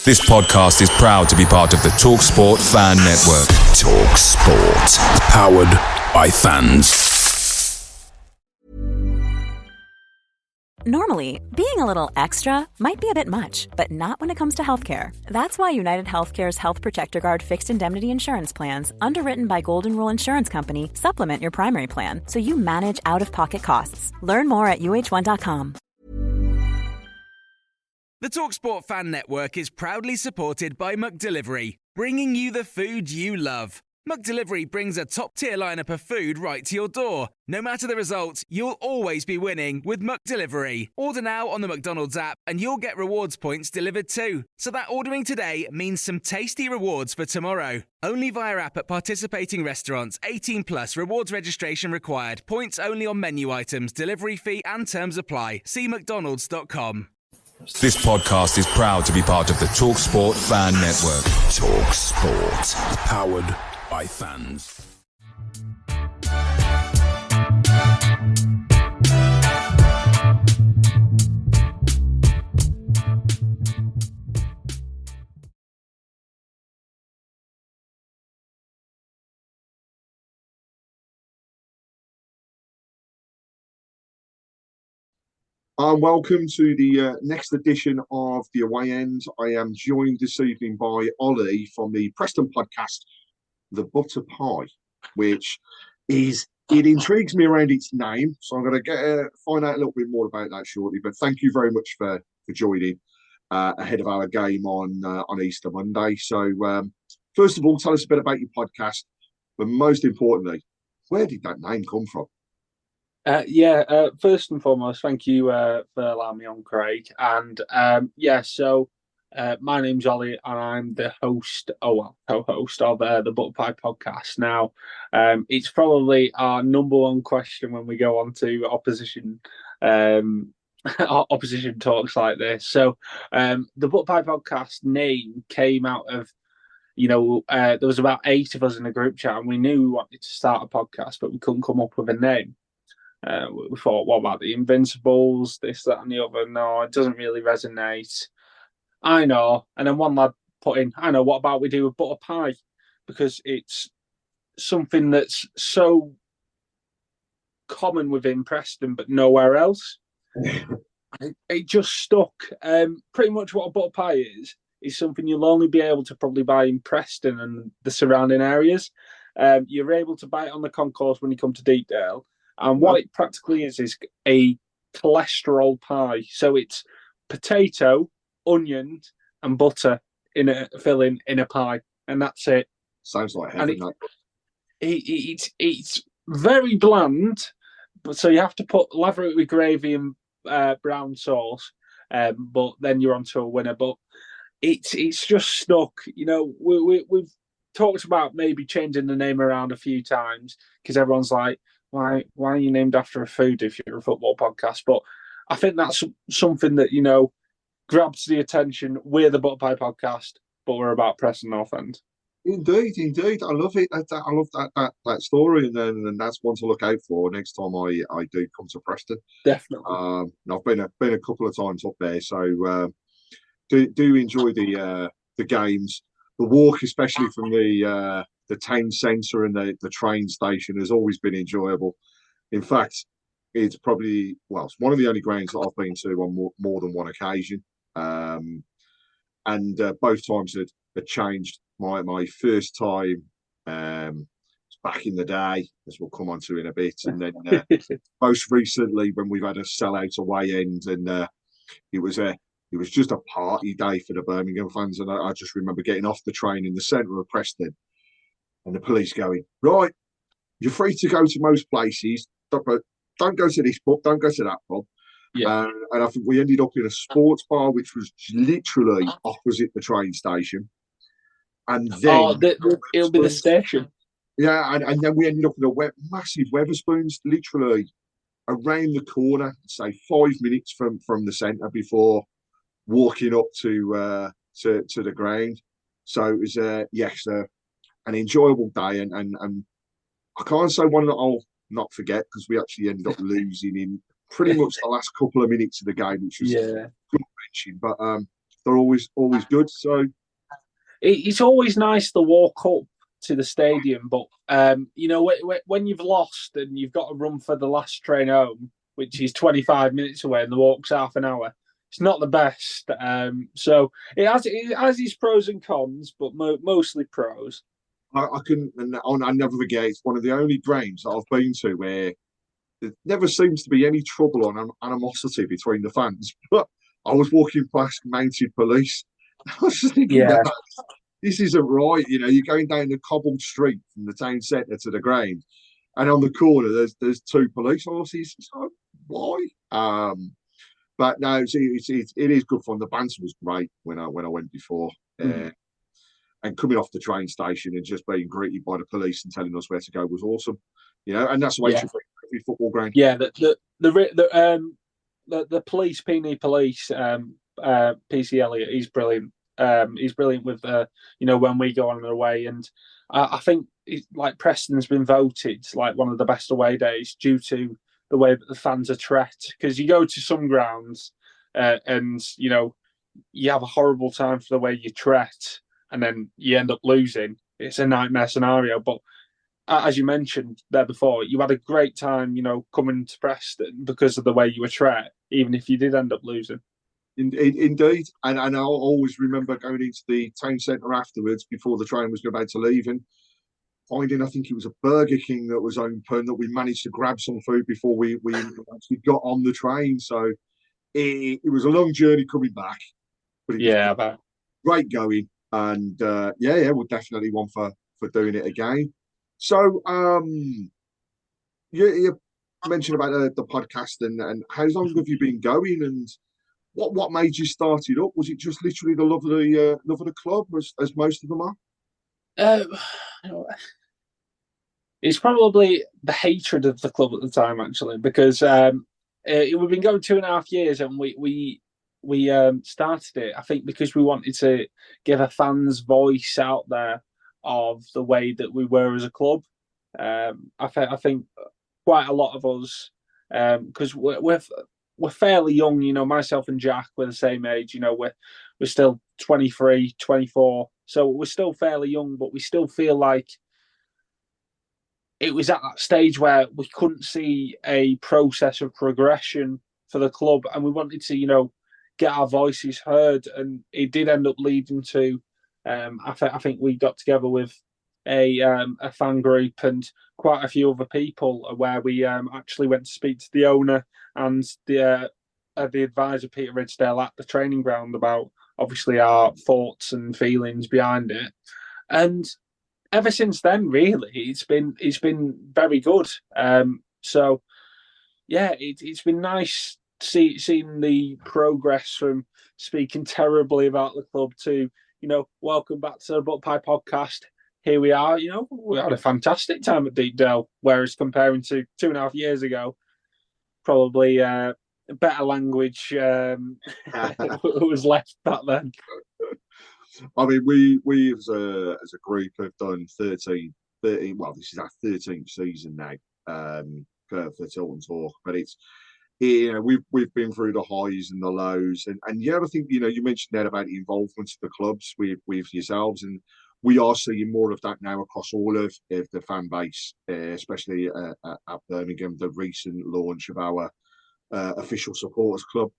This podcast is proud to be part of the TalkSport Fan Network. TalkSport. Powered by fans. Normally, being a little extra might be a bit much, but not when it comes to healthcare. That's why United Healthcare's Health Protector Guard fixed indemnity insurance plans, underwritten by Golden Rule Insurance Company, supplement your primary plan so you manage out-of-pocket costs. Learn more at uh1.com. The TalkSport Fan Network is proudly supported by McDelivery, bringing you the food you love. McDelivery brings a top-tier lineup of food right to your door. No matter the result, you'll always be winning with McDelivery. Order now on the McDonald's app and you'll get rewards points delivered too. So that ordering today means some tasty rewards for tomorrow. Only via app at participating restaurants. 18 plus. Rewards registration required. Points only on menu items. Delivery fee and terms apply. See mcdonalds.com. This podcast is proud to be part of the TalkSport Fan Network. TalkSport. Powered by fans. Welcome to the next edition of the Away End. I am joined this evening by Ollie from the Preston podcast, The Butter Pie, which it intrigues me around its name. So I'm going to find out a little bit more about that shortly. But thank you very much for joining ahead of our game on Easter Monday. So first of all, tell us a bit about your podcast, but most importantly, where did that name come from? First and foremost, thank you for allowing me on, Craig. And my name's Ollie, and I'm the co-host of the Butter Pie podcast. Now, it's probably our number one question when we go on to opposition talks like this. So, the Butter Pie podcast name came out of, there was about 8 of us in a group chat, and we knew we wanted to start a podcast, but we couldn't come up with a name. We thought, what about the Invincibles, this, that, and the other? No, it doesn't really resonate. I know. And then one lad put in, I know, what about we do a butter pie? Because it's something that's so common within Preston, but nowhere else. It just stuck. Pretty much what a butter pie is something you'll only be able to probably buy in Preston and the surrounding areas. You're able to buy it on the concourse when you come to Deepdale. And what it practically is a cholesterol pie. So it's potato, onion, and butter in a filling in a pie, and that's it. Sounds like heaven. It's very bland, but so you have to lather it with gravy and brown sauce. But then you're onto a winner. But it's just stuck. We've talked about maybe changing the name around a few times because everyone's like, Why are you named after a food if you're a football podcast? But I think that's something that, grabs the attention. We're the Butter Pie podcast, but we're about Preston North End. Indeed. I love it. I love that story, and that's one to look out for next time I do come to Preston. Definitely. I've been a couple of times up there, so do enjoy the games. The walk, especially from the town centre and the train station, has always been enjoyable. In fact, it's probably, it's one of the only grounds that I've been to on more than one occasion. And both times had changed. My first time was back in the day, as we'll come on to in a bit. And then most recently, when we've had a sellout away end, and it was just a party day for the Birmingham fans. And I just remember getting off the train in the centre of Preston, and the police going, right, you're free to go to most places, but don't go to this pub, don't go to that pub. Yeah. And I think we ended up in a sports bar, which was literally opposite the train station. And then... it'll be the station. Yeah, and then we ended up in a massive Weatherspoons, literally around the corner, say 5 minutes from the centre before walking up to the ground. So it was, an enjoyable day, and I can't say one that I'll not forget, because we actually ended up losing in pretty much the last couple of minutes of the game, which was good mention. But they're always good. So it's always nice to walk up to the stadium, but when you've lost and you've got to run for the last train home, which is 25 minutes away, and the walk's half an hour, it's not the best. So it has its pros and cons, but mostly pros. I never forget. It's one of the only games that I've been to where there never seems to be any trouble or animosity between the fans. But I was walking past mounted police. I was just thinking, Yeah. This isn't right. You're going down the cobbled street from the town centre to the ground, and on the corner there's two police officers. It's like, why? But no, it is good fun. The banter was great when I went before. And coming off the train station and just being greeted by the police and telling us where to go was awesome, and that's the way to every football ground. Yeah, the police, Peony Police, PC Elliott, he's brilliant. He's brilliant with when we go on away, and I think like Preston's been voted like one of the best away days due to the way that the fans are treated. Because you go to some grounds and you have a horrible time for the way you treat, and then you end up losing. It's a nightmare scenario. But as you mentioned there before, you had a great time, coming to Preston because of the way you were treated, even if you did end up losing. Indeed. And I'll always remember going into the town centre afterwards before the train was about to leave and finding, I think it was a Burger King that was open, that we managed to grab some food before we actually got on the train. So it was a long journey coming back. But it was great going. And we're definitely one for doing it again. So you mentioned about the podcast and how long have you been going, and what made you start it up? Was it just literally the love of the club, as most of them are? It's probably the hatred of the club at the time, actually, because we've been going 2.5 years, and we started it, I think, because we wanted to give a fan's voice out there of the way that we were as a club. I think quite a lot of us, because we're fairly young, myself and Jack, we're the same age, we're still 23, 24, so we're still fairly young, but we still feel like it was at that stage where we couldn't see a process of progression for the club, and we wanted to, get our voices heard, and it did end up leading to, I think we got together with a fan group and quite a few other people where we actually went to speak to the owner and the advisor, Peter Ridsdale, at the training ground about obviously our thoughts and feelings behind it. And ever since then, really, it's been very good. So yeah, it's been nice seeing the progress from speaking terribly about the club to, welcome back to the Butt Pie podcast. Here we are. We had a fantastic time at Deepdale, whereas comparing to 2.5 years ago, probably better language was left back then. I mean, we as a group have done 13. Well, this is our 13th season now for Tilton Talk, but it's we've been through the highs and the lows, and I think you mentioned that about the involvement of the clubs with yourselves, and we are seeing more of that now across all of the fan base, especially at Birmingham. The recent launch of our official supporters club,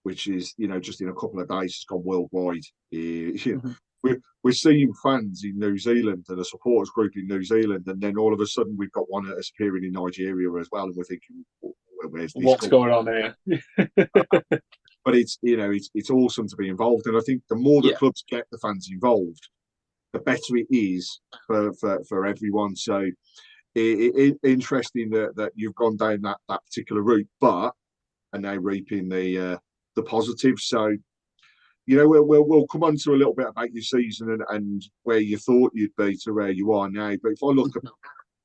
which is just in a couple of days has gone worldwide. We're seeing fans in New Zealand and a supporters group in New Zealand, and then all of a sudden we've got one that's appearing in Nigeria as well, and we're thinking, where's this? What's going on here? But it's awesome to be involved, and I think the more the clubs get the fans involved, the better it is for everyone. So interesting that you've gone down that particular route, but are now reaping the positives. So we'll come on to a little bit about your season and where you thought you'd be to where you are now. But if I look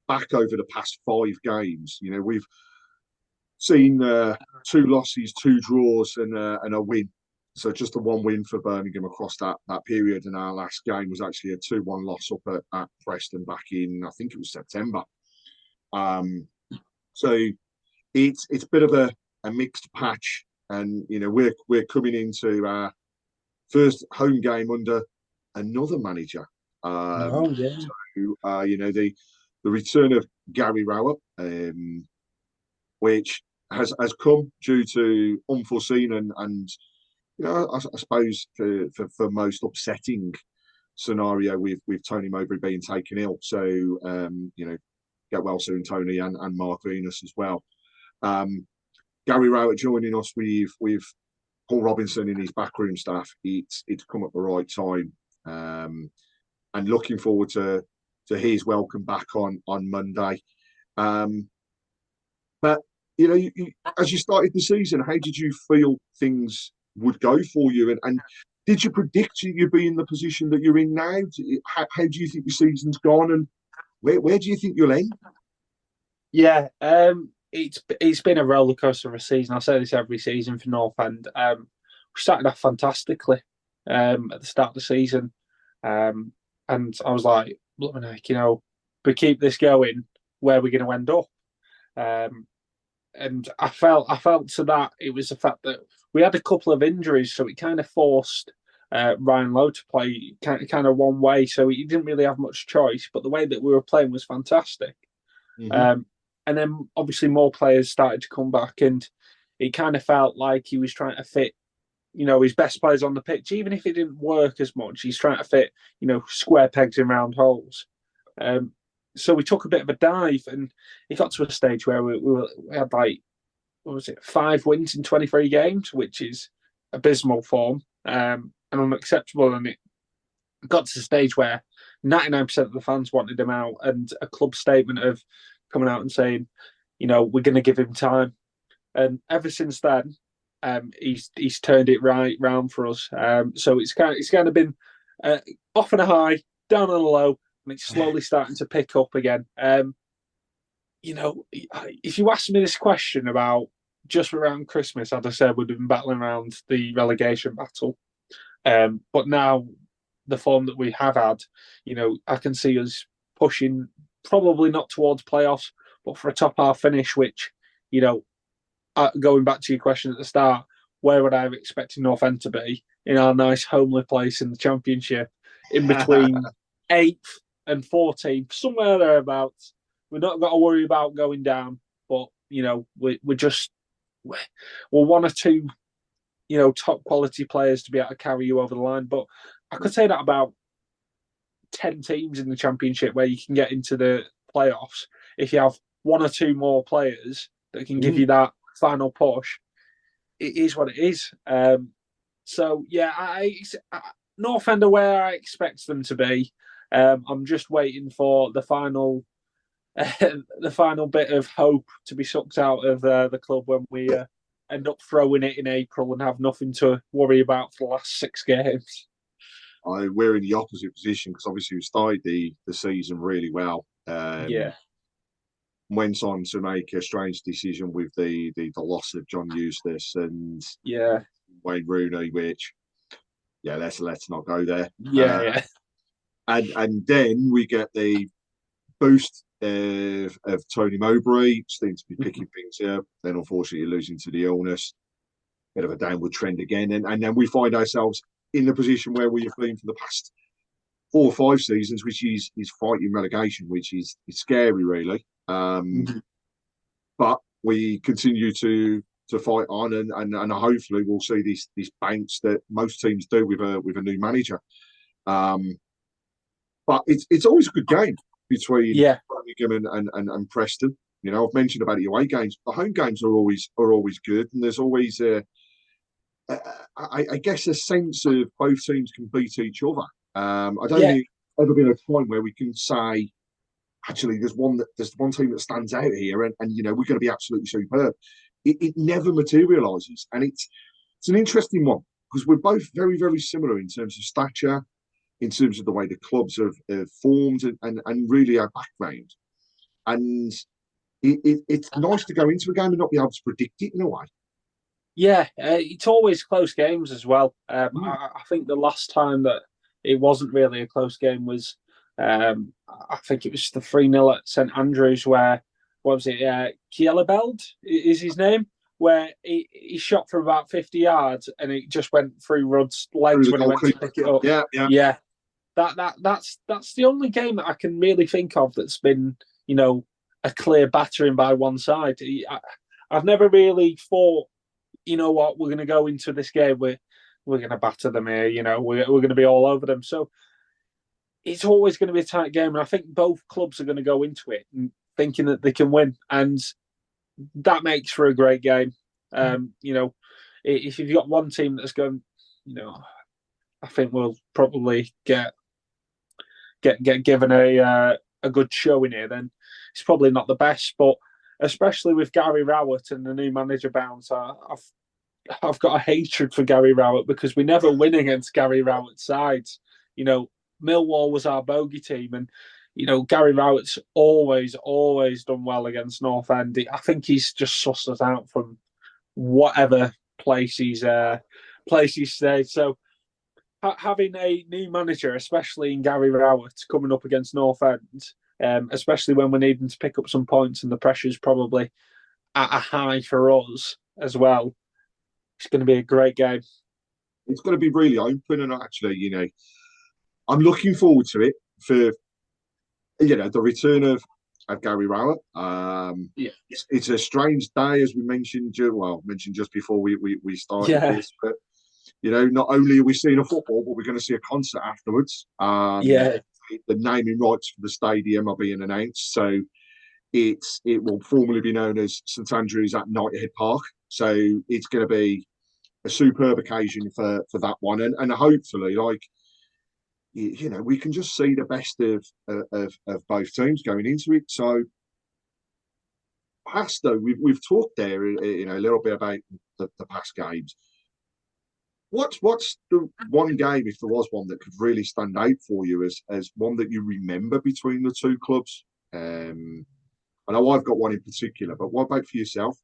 back over the past 5 games, we've seen 2 losses, 2 draws, and a win. So just a 1 win for Birmingham across that period. And our last game was actually a 2-1 loss up at Preston back in, I think it was September. So it's a bit of a mixed patch, and we're coming into our first home game under another manager. Oh yeah. So, the return of Gary Rowett, which has come due to unforeseen and I suppose for most upsetting scenario with Tony Mowbray being taken ill. So get well soon, Tony, and Mark Venus as well. Gary Rowett joining us with Paul Robinson in his backroom staff. It's come at the right time, and looking forward to his welcome back on Monday. But as you started the season, how did you feel things would go for you, and did you predict you'd be in the position that you're in now? How do you think the season's gone, and where do you think you'll end? Yeah, it's been a roller coaster of a season. I say this every season for North End. We started off fantastically at the start of the season, and I was like, we keep this going, where are we going to end up? And I felt to that it was the fact that we had a couple of injuries, so it kind of forced Ryan Lowe to play kind of one way, so he didn't really have much choice. But the way that we were playing was fantastic. Mm-hmm. And then obviously more players started to come back, and it kind of felt like he was trying to fit, his best players on the pitch, even if it didn't work as much. He's trying to fit, square pegs in round holes. So we took a bit of a dive, and it got to a stage where we had 5 wins in 23 games, which is abysmal form and unacceptable. And it got to the stage where 99% of the fans wanted him out, and a club statement of coming out and saying, we're going to give him time. And ever since then, he's turned it right round for us. So it's kind of been off on a high, down on a low, and it's slowly starting to pick up again. If you asked me this question about just around Christmas, I'd have said we'd have been battling around the relegation battle. But now the form that we have had, I can see us pushing, probably not towards playoffs, but for a top half finish, which, going back to your question at the start, where would I have expected North End to be? In our nice homely place in the Championship, in between 8th and 14th, somewhere thereabouts. We've not got to worry about going down, but, we're one or two, top quality players to be able to carry you over the line. But I could say that about 10 teams in the Championship where you can get into the playoffs. If you have 1 or 2 more players that can give you that final push, it is what it is. So, yeah, North End are where I expect them to be. I'm just waiting for the final bit of hope to be sucked out of the club when we end up throwing it in April and have nothing to worry about for the last 6 games. We're in the opposite position because obviously we started the season really well. Went on to make a strange decision with the loss of John Eustace and Wayne Rooney, which let's not go there. And then we get the boost of Tony Mowbray, seems to be picking things up. Then unfortunately losing to the illness, bit of a downward trend again, and then we find ourselves in the position where we have been for the past 4 or 5 seasons, which is fighting relegation, which is scary, really. But we continue to fight on, and hopefully we'll see this bounce that most teams do with a new manager. But it's always a good game between Birmingham and Preston. I've mentioned about the away games. The home games are always good, and there's always I guess a sense of both teams can beat each other. I don't think there's ever been a time where we can say, actually, there's one team that stands out here, and we're going to be absolutely superb. It never materialises, and it's an interesting one because we're both very, very similar in terms of stature, in terms of the way the clubs have formed, and really our background. And it's nice to go into a game and not be able to predict it in a way. Yeah, it's always close games as well. I think the last time that it wasn't really a close game was, I think it was the 3-0 at St Andrews where, what was it, Kielebeld is his name? where he shot from about 50 yards and it just went through Rudd's legs when he went to pick it up. Yeah. That's the only game that I can really think of that's been, a clear battering by one side. I've never really thought, you know what, we're going to go into this game, we're going to batter them here, we're going to be all over them. So it's always going to be a tight game, and I think both clubs are going to go into it thinking that they can win, and that makes for a great game. If you've got one team that's going, I think we'll probably get given a good showing here, then it's probably not the best. But especially with Gary Rowett and the new manager bounce, I've got a hatred for Gary Rowett because we never win against Gary Rowett's sides. Millwall was our bogey team, and Gary Rowett's always done well against North End. I think he's just sussed us out from whatever place he's stayed. So having a new manager, especially in Gary Rowett, coming up against North End, especially when we're needing to pick up some points and the pressure's probably at a high for us as well, it's going to be a great game. It's going to be really open, and actually, I'm looking forward to it for, the return of Gary Rowett. It's a strange day, as we mentioned just before we started this, but not only are we seeing a football, but we're going to see a concert afterwards. The naming rights for the stadium are being announced, so it will formally be known as St Andrews at Knighthead Park. So it's going to be a superb occasion for that one, and hopefully, we can just see the best of both teams going into it. So, Pastor, we've talked there, a little bit about the past games. What's the one game, if there was one, that could really stand out for you as one that you remember between the two clubs? I know I've got one in particular, but what about for yourself?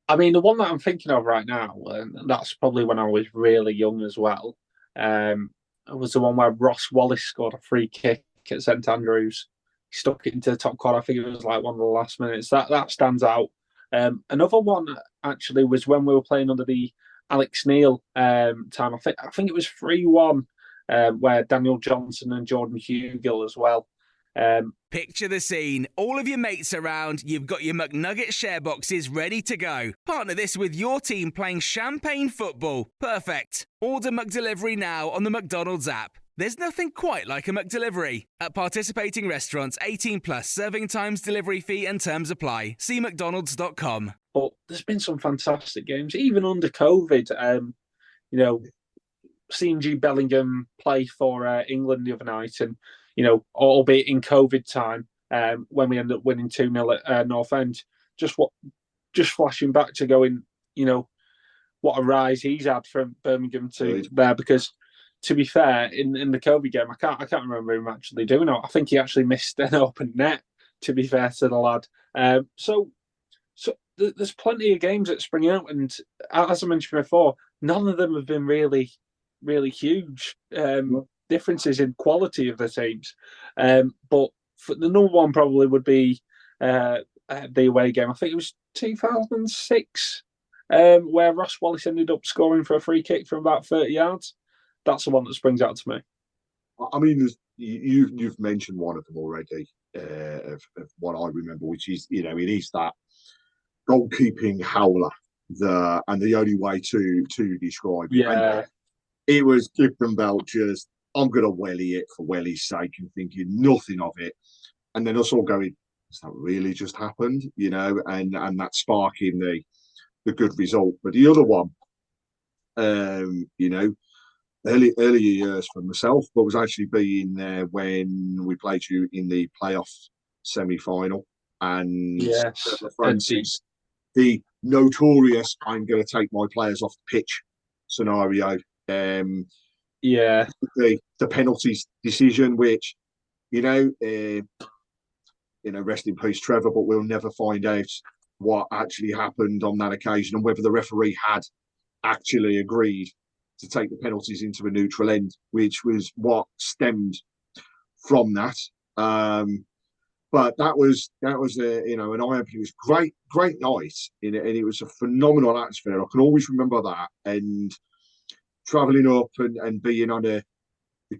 I mean, the one that I'm thinking of right now, and that's probably when I was really young as well, was the one where Ross Wallace scored a free kick at St Andrews. He stuck it into the top corner. I think it was like one of the last minutes. That stands out. Another one actually was when we were playing under the Alex Neil time. I think it was 3-1, where Daniel Johnson and Jordan Hugill as well. Picture the scene. All of your mates around, you've got your McNugget share boxes ready to go. Partner this with your team playing champagne football. Perfect. Order McDelivery now on the McDonald's app. There's nothing quite like a McDelivery. At participating restaurants, 18 plus, serving times, delivery fee and terms apply. See mcdonalds.com. But there's been some fantastic games, even under COVID. Seeing Jude Bellingham play for England the other night, and albeit in COVID time, when we ended up winning 2-0 at North End, just flashing back to going, what a rise he's had from Birmingham to there. Because to be fair, in the COVID game, I can't remember him actually doing it. I think he actually missed an open net, to be fair to the lad. So there's plenty of games that spring out, and as I mentioned before, none of them have been really, really huge. Differences in quality of the teams, but for the number one probably would be the away game. I think it was 2006, where Ross Wallace ended up scoring for a free kick from about 30 yards. That's the one that springs out to me. I mean, you've mentioned one of them already, of what I remember, which is it is that goalkeeping howler. And the only way to describe it. Yeah, and it was Clifton Belt just, I'm going to welly it for welly's sake, and thinking nothing of it. And then us all going, has that really just happened? And that sparking the good result. But the other one, earlier years for myself, but was actually being there when we played you in the playoff semi-final. And Francis, the notorious, I'm going to take my players off the pitch scenario. The penalties decision, which rest in peace, Trevor, but we'll never find out what actually happened on that occasion and whether the referee had actually agreed to take the penalties into a neutral end, which was what stemmed from that. But that was you know, an eye opening. It was great night, and it was a phenomenal atmosphere. I can always remember that, and travelling up and being on the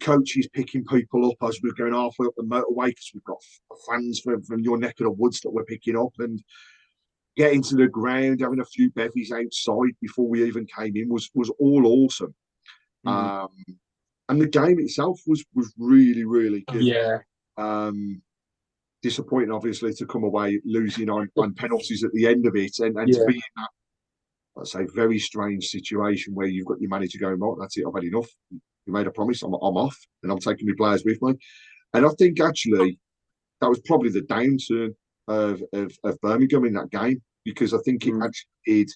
coaches picking people up as we were going halfway up the motorway, because we've got fans from your neck of the woods that we're picking up, and getting to the ground, having a few bevies outside before we even came in was all awesome. And the game itself was really good. Yeah. Disappointing, obviously, to come away losing on penalties at the end of it, and to be in that, let's say, very strange situation where you've got your manager going, right, that's it, I've had enough. You made a promise, I'm off, and I'm taking my players with me. And I think actually that was probably the downturn of Birmingham in that game, because I think it actually did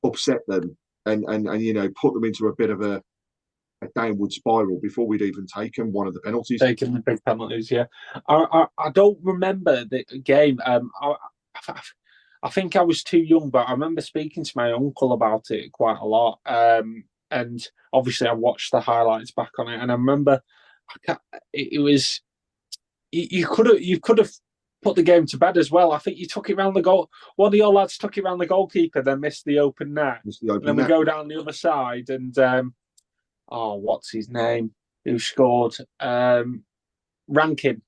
upset them and you know, put them into a bit of a downward spiral before we'd even taken one of the penalties. Taking the big penalties, yeah. I don't remember the game. I think I was too young, but I remember speaking to my uncle about it quite a lot. And obviously, I watched the highlights back on it, and I remember it was you could have put the game to bed as well. I think you took it around the goal. One of your lads took it around the goalkeeper, then missed the open net. Then we go down the other side, and what's his name? Who scored? Rankin.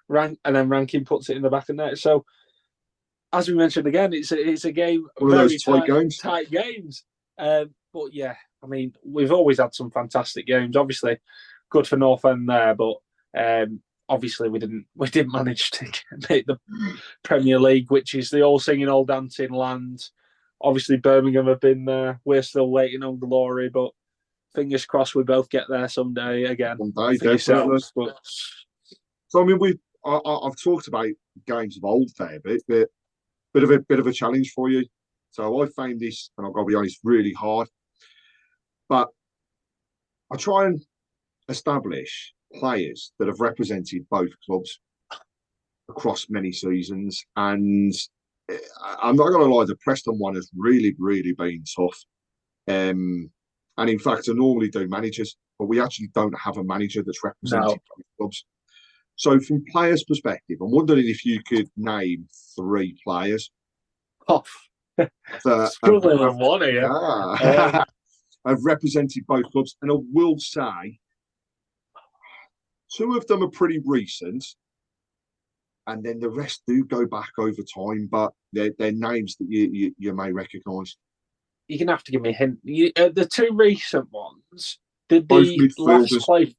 And then Rankin puts it in the back of the net. So, as we mentioned again, it's a game, one very of those tight games. But yeah, I mean, we've always had some fantastic games. Obviously, good for North End there, but obviously we didn't manage to make the Premier League, which is the all singing, all dancing land. Obviously, Birmingham have been there. We're still waiting on glory, but fingers crossed we both get there someday again. Someday, definitely. So I mean, I've talked about games of old there, but bit of a challenge for you. So I found this, and I've got to be honest, really hard. But I try and establish players that have represented both clubs across many seasons, and I'm not going to lie, the Preston one has really been tough. And in fact, I normally do managers, but we actually don't have a manager that's represented both clubs. So from players' perspective, I'm wondering if you could name 3 players. Struggling with one here. Have represented both clubs, and I will say 2 of them are pretty recent, and then the rest do go back over time, but they're names that you may recognise. You're going to have to give me a hint. The 2 recent ones, did the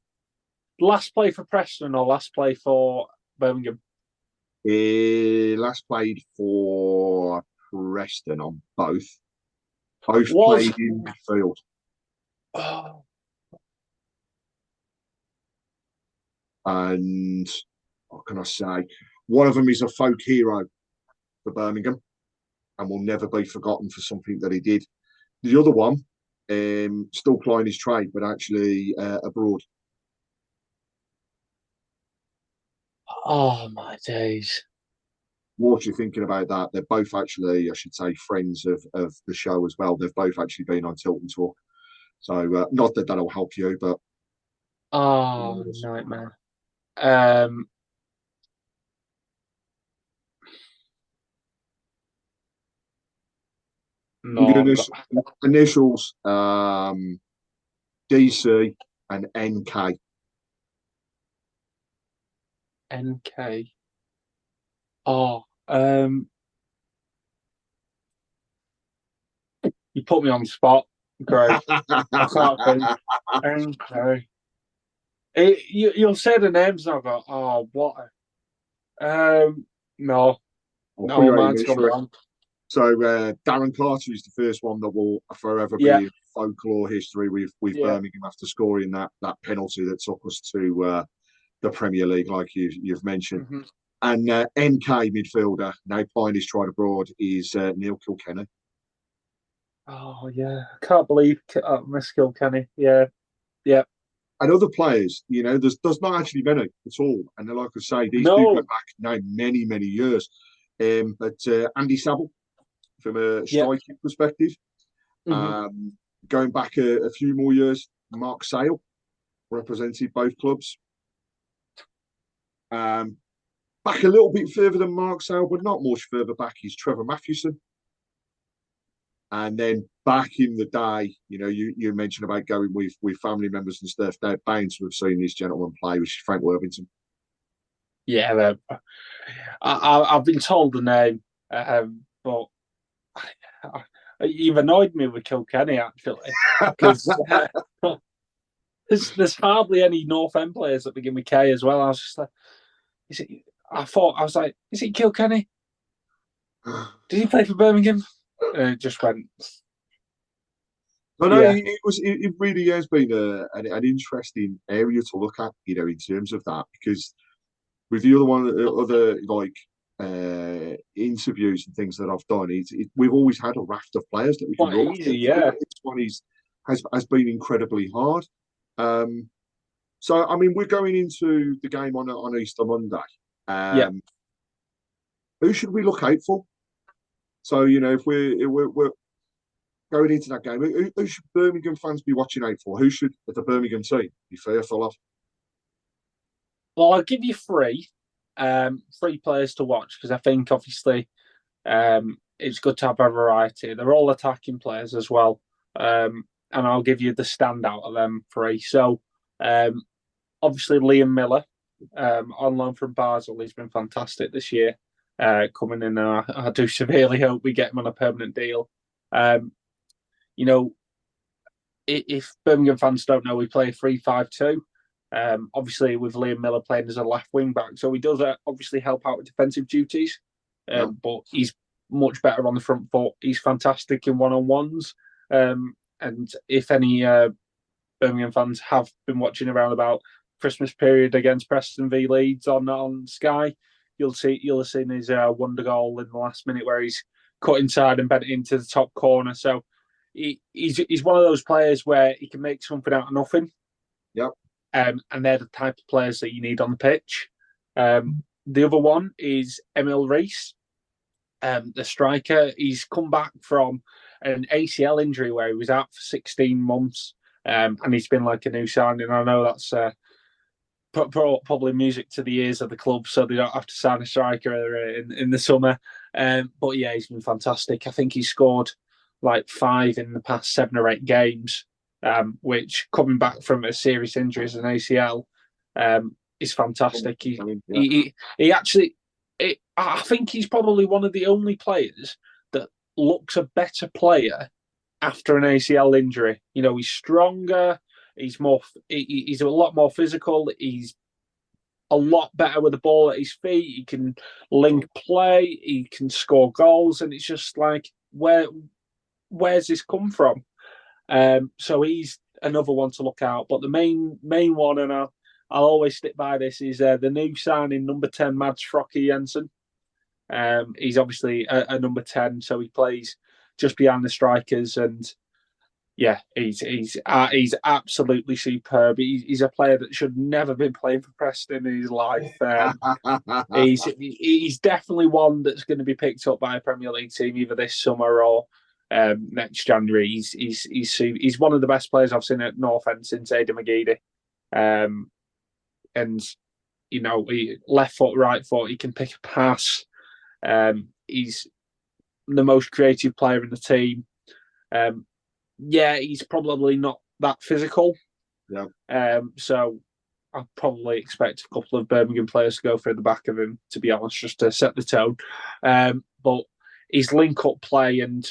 last play for Preston or last play for Birmingham? Last played for Preston on both. Both played in midfield. Oh. And what can I say? One of them is a folk hero for Birmingham and will never be forgotten for something that he did. The other one, still plying his trade, but actually abroad. Oh, my days. What are you thinking about that? They're both actually, I should say, friends of the show as well. They've both actually been on Tilton tour. So, not that that'll help you, but... Oh, nightmare. No. Initials, DC and NK. NK. Oh, you put me on the spot. Great. I can't think. NK. You'll say the names and I'll go, oh, what? No. No, mine's gone wrong. So Darren Carter is the first one that will forever be in folklore history with Birmingham after scoring that penalty that took us to the Premier League, like you've mentioned. Mm-hmm. And NK midfielder, now playing his tried abroad, is Neil Kilkenny. Oh, yeah. I can't believe Miss Kilkenny. Yeah. Yeah. And other players, you know, there's not actually many at all. And like I say, these do go back now many years. But Andy Saville, from a striking perspective, going back a few more years, Mark Sale represented both clubs. Back a little bit further than Mark Sale, but not much further back, is Trevor Matthewson. And then back in the day, you mentioned about going with family members and stuff. They're bound to have seen this gentleman play, which is Frank Worthington. Yeah, I've been told the name, but you've annoyed me with Kilkenny, actually, because there's hardly any North End players that begin with K as well. I was just like, I was like, is it Kilkenny? Did he play for Birmingham? And it just went. But no, it really has been an interesting area to look at, in terms of that, because with the other interviews and things that I've done, we've always had a raft of players that we can look at. Yeah. This one has been incredibly hard. So I mean, we're going into the game on Easter Monday. Who should we look out for? So if we're going into that game, who should Birmingham fans be watching out for? Who should the Birmingham team be fearful of? Well, I'll give you three players to watch, because I think obviously it's good to have a variety. They're all attacking players as well, and I'll give you the standout of them three. So obviously Liam Miller, on loan from Basel, he's been fantastic this year. Coming in, I do severely hope we get him on a permanent deal. If Birmingham fans don't know, we play 3-5-2. Obviously, with Liam Miller playing as a left wing back, so he does obviously help out with defensive duties. But he's much better on the front foot. He's fantastic in one-on-ones. And if any Birmingham fans have been watching around about Christmas period against Preston v Leeds on Sky, you'll have seen his wonder goal in the last minute where he's cut inside and bent it into the top corner. So he's one of those players where he can make something out of nothing. Yep. And they're the type of players that you need on the pitch. The other one is Emil Rees, the striker. He's come back from an ACL injury where he was out for 16 months, and he's been like a new signing. I know that's probably music to the ears of the club, so they don't have to sign a striker in the summer. But yeah, he's been fantastic. I think he's scored like 5 in the past 7 or 8 games, which, coming back from a serious injury as an ACL, is fantastic. He actually, I think he's probably one of the only players that looks a better player after an ACL injury. He's stronger. He's a lot more physical. He's a lot better with the ball at his feet. He can link play. He can score goals, and it's just like, where's this come from? So he's another one to look out. But the main one, and I'll always stick by this, is the new signing, number 10, Mads Frokke Jensen. He's obviously a number 10, so he plays just behind the strikers, and yeah, he's absolutely superb. He's a player that should never been playing for Preston in his life. He's definitely one that's going to be picked up by a Premier League team either this summer or next January. He's one of the best players I've seen at North End since Aidan McGeady. And he left foot, right foot, he can pick a pass. He's the most creative player in the team. He's probably not that physical. Yeah. So I probably expect a couple of Birmingham players to go through the back of him, to be honest, just to set the tone. But his link-up play and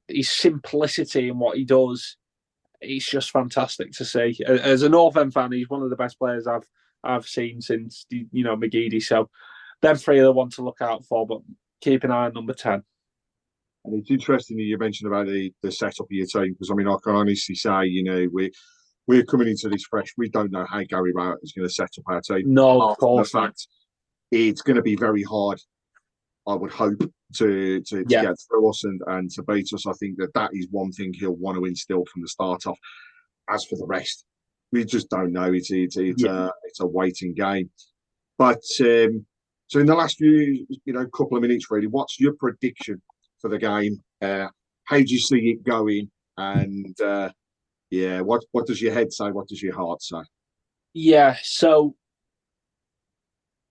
his simplicity in what he does, it's just fantastic to see. As a North End fan, he's one of the best players I've seen since McGeady. So them three are the ones to look out for, but keep an eye on number 10. And it's interesting that you mentioned about the setup of your team, because I mean, I can honestly say, we're coming into this fresh. We don't know how Gary Rowett is going to set up our team. No, of course. The fact it's going to be very hard, I would hope, to get through us and to beat us. I think that is one thing he'll want to instill from the start off. As for the rest, we just don't know. It's a waiting game. But so in the last few couple of minutes, really, what's your prediction for the game? How do you see it going? And what does your head say? What does your heart say? Yeah, so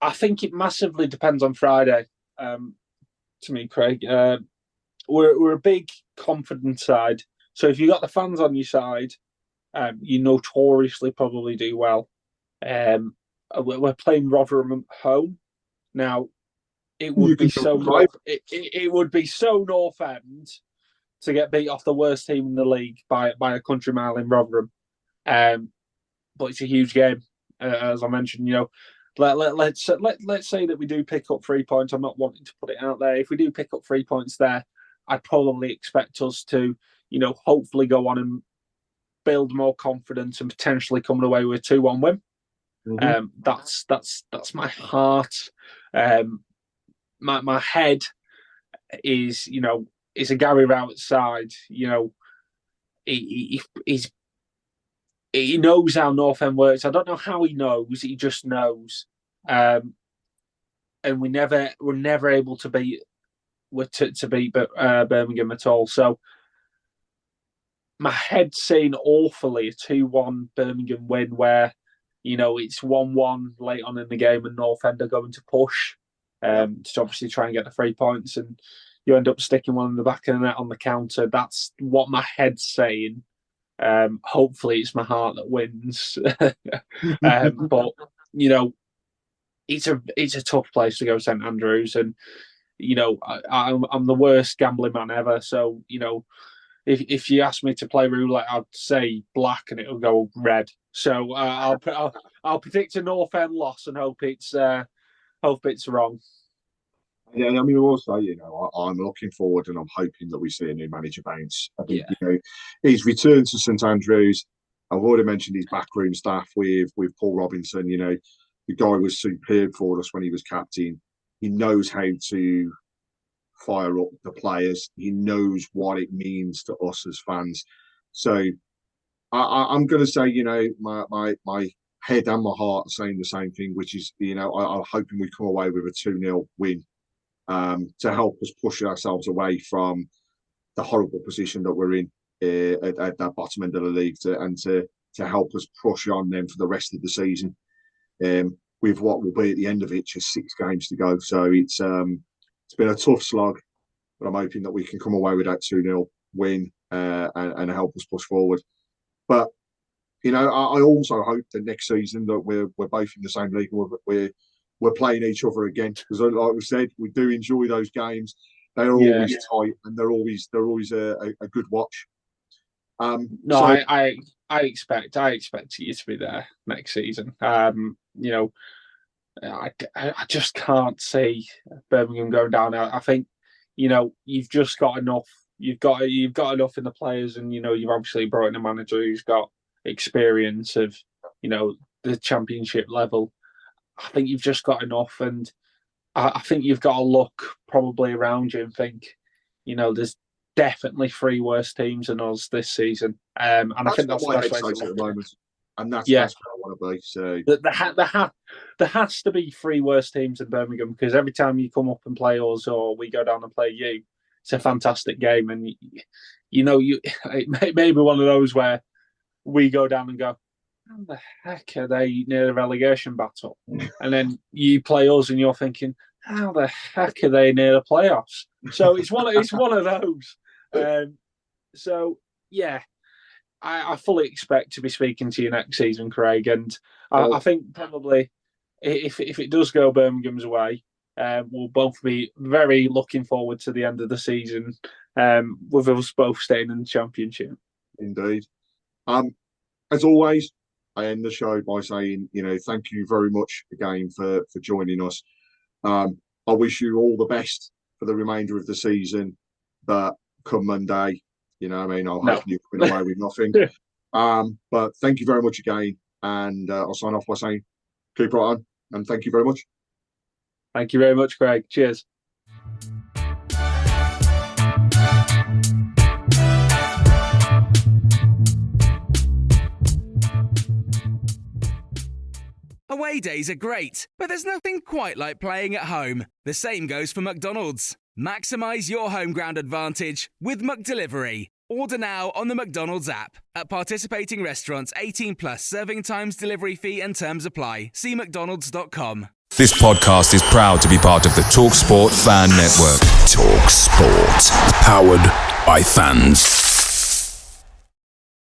I think it massively depends on Friday. To me, Craig, we're a big confident side. So if you got the fans on your side, you notoriously probably do well. We're playing Rotherham at home now. It would be so it would be so North End to get beat off the worst team in the league by a country mile in Rotherham. But it's a huge game, as I mentioned. Let's say that we do pick up 3 points. I'm not wanting to put it out there. If we do pick up 3 points there, I'd probably expect us to, hopefully go on and build more confidence and potentially coming away with a 2-1 win. Mm-hmm. That's my heart. My head is, is a Gary Rowett side. He knows how North End works. I don't know how he knows. He just knows. And we're never able to beat Birmingham at all. So my head's saying awfully a 2-1 Birmingham win where, it's 1-1 late on in the game and North End are going to push to obviously try and get the 3 points, and you end up sticking one in the back of the net on the counter. That's what my head's saying. Hopefully it's my heart that wins. But, it's a tough place to go, St Andrews, and, I'm the worst gambling man ever. So, if you ask me to play roulette, I'd say black and it'll go red. So I'll predict a North End loss and hope it's wrong. Yeah, I mean, also, I'm looking forward and I'm hoping that we see a new manager bounce. I think, his return to St Andrews, I've already mentioned his backroom staff with Paul Robinson. The guy was superb for us when he was captain. He knows how to fire up the players. He knows what it means to us as fans. So I'm going to say, my head and my heart are saying the same thing, which is, I'm hoping we come away with a 2-0 win to help us push ourselves away from the horrible position that we're in at that bottom end of the league, to help us push on then for the rest of the season. With what will be at the end of it, just 6 games to go. So it's been a tough slog, but I'm hoping that we can come away with that 2-0 win and help us push forward. But I also hope that next season that we're both in the same league and we're playing each other again, because like we said, we do enjoy those games. They're always tight and they're always a good watch. I expect you to be there next season. I just can't see Birmingham going down. I think you've just got enough. You've got enough in the players, and you've obviously brought in a manager who's got experience of the championship level. I think you've just got enough, and I think you've got to look probably around you and think, there's definitely 3 worse teams than us this season. And I think that's the best way to look at the moment. And that's where I want to be. So there has to be 3 worse teams in Birmingham, because every time you come up and play us or we go down and play you, it's a fantastic game. And it may be one of those where we go down and go, how the heck are they near the relegation battle? And then you play us and you're thinking, how the heck are they near the playoffs? So it's one of those. So yeah, I fully expect to be speaking to you next season, Craig. And I think probably if it does go Birmingham's way, we'll both be very looking forward to the end of the season, with us both staying in the Championship. Indeed. As always, I end the show by saying, thank you very much again for joining us. I wish you all the best for the remainder of the season, but come Monday, I'll have you coming away with nothing. But thank you very much again, and I'll sign off by saying keep right on, and thank you very much. Thank you very much, Craig. Cheers. Away days are great, but there's nothing quite like playing at home. The same goes for McDonald's. Maximise your home ground advantage with McDelivery. Order now on the McDonald's app. At participating restaurants, 18 plus serving times, delivery fee and terms apply. See mcdonalds.com. This podcast is proud to be part of the TalkSport Fan Network. TalkSport. Powered by fans.